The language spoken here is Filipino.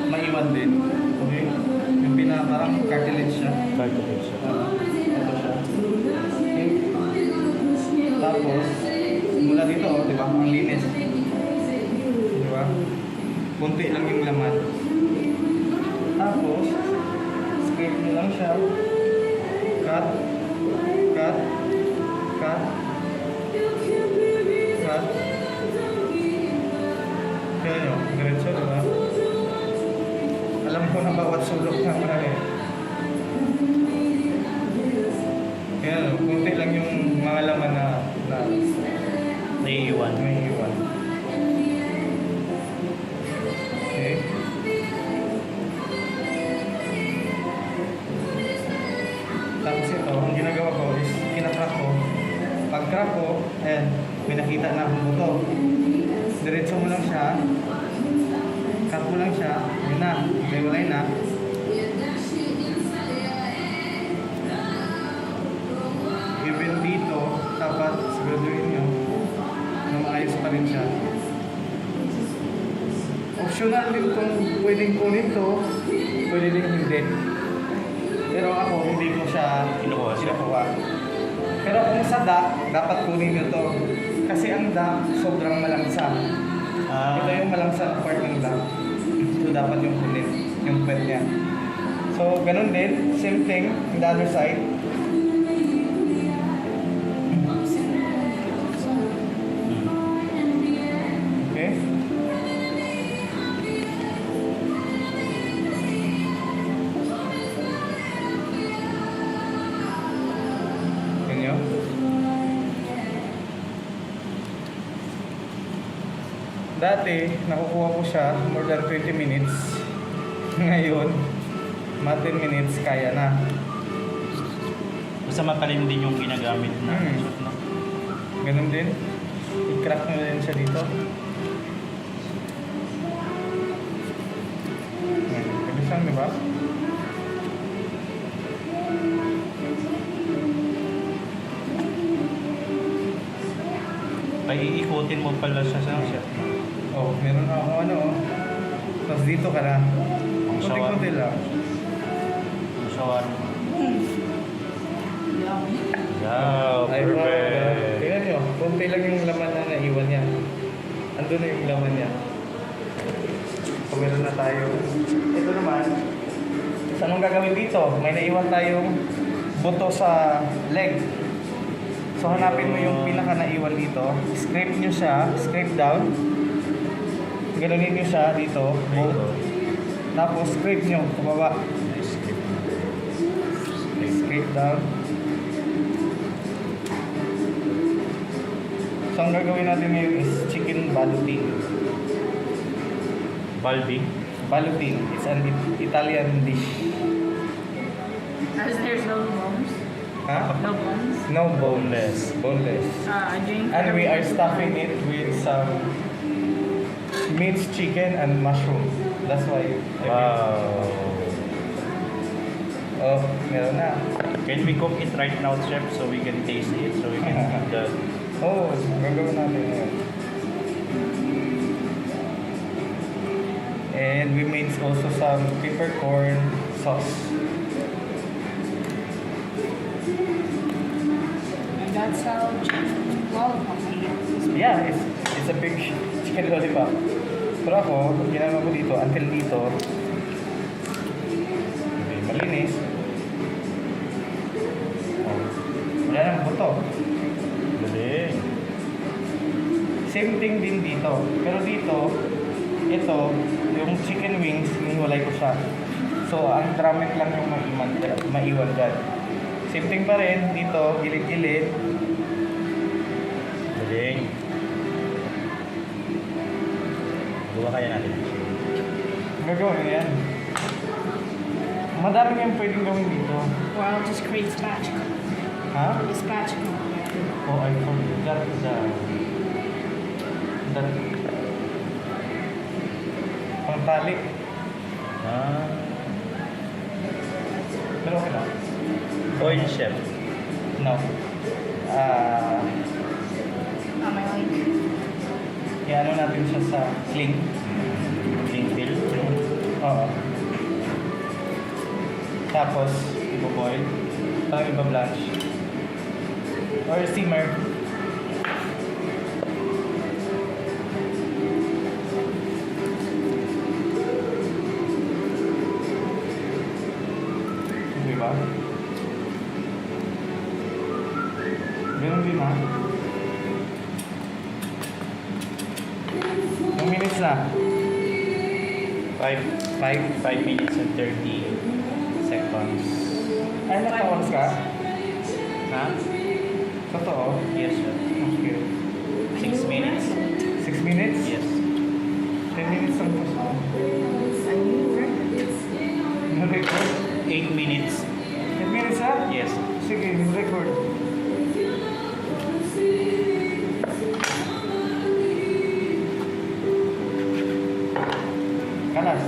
maiwan din. Okay? Yung parang cartilage siya. Cartilage siya. Ito siya. Okay? Tapos, mula dito, di ba? Ang linis. Di ba? Kunti lang yung laman. Tapos, scrape nyo lang siya. Cut. Cut. Cut. Cut. Kaya nyo, diretso, di ba? Alam ko na bawat sulok na marami. Kaya nyo, kunti lang yung mga laman na Naiiwan. may iwan. Okay. Tapos ito, ang ginagawa ko is kinatrack ko. Pag track ko, ayan, may nakita na akong buto. Diretso mo lang siya. Cut mo lang siya. Yun na, may walay na. Even dito, dapat siguraduhin nyo na maayos pa rin siya. Optional din kung pwedeng kunin to, pwede din hindi. Pero ako, hindi ko siya kinukuha. Pero kung sa duck, dapat kunin nyo to. Kasi ang duck, sobrang malangsa. Ito yung malangsa na part ng duck. So, dapat yung kunin, yung pet niya. So, ganun din. Same thing, on the other side. Okay? Ganyan. Dati, nakukuha ko siya more than 20 minutes. Ngayon, mga 10 minutes, kaya na. Basta matalim din yung ginagamit na shoot, no? Ganun din. I-crack nyo din siya dito. Bilisan, di ba? Iikutin mo pala siya sa shot. Oh, meron ako ano. Tapos dito ka na. Ang Kunti-kunti lang. Ang shawarma. Wow, Ay, perfect. tingnan nyo, kunti lang yung laman na naiwan niya. Andun na yung laman niya. So, meron na tayo. Ito naman, so, anong gagawin dito? May naiwan tayong buto sa leg. So, hanapin mo yung pinaka naiwan dito. Scrape nyo siya, scrape down. Ganunin nyo siya dito. Tapos, scrape nyo, pababa. Scrape down. So, ang gagawin natin ngayon is chicken balutin. Balbing. Balutin. It's an Italian dish. As there's no bones. Huh? No bones. No boneless. Boneless. I drink. And we are stuffing it with some minced chicken and mushroom. That's why. Wow. Oh, meron na. Can we cook it right now, chef, so we can taste it, so we can eat the... Oh, gagawin natin ngayon. And we made also some peppercorn sauce. And that's how chicken lollipop is. Yeah, it's a big chicken lollipop. Pero ako, ginagawa ko dito, until dito, okay, malinis. Oh, wala nang buto. Galing. Same thing din dito. Pero dito, ito, yung chicken wings, hiniwalay ko siya. So, ang drummet lang yung maiwan dyan. Same thing pa rin, dito, gilid-gilid. Galing. Gawa kaya natin. Gagawin na yan. Madami yung pwedeng gawin dito. Or I'll just create spatchcook. Ha? Spatchcook. Oh, I forgot that pangtali. Ah. Pero okay lang. Oil chef. No. On my link. I-ano natin siya sa cling. Cling fill. Tapos, ibo-boil. Tapos iba-blanch. Or simmer. Diba? Ganun din ha. Ilang minutes na? 5 minutes and 30 seconds. Ay, nakawas ka? Ha? Totoo? Yes, sir. Okay. 6 minutes? 6 minutes? Yes. 10 minutes lang po siya. Record? 8 minutes? 10 minutes ha? Yes. Sige, record. Kalas.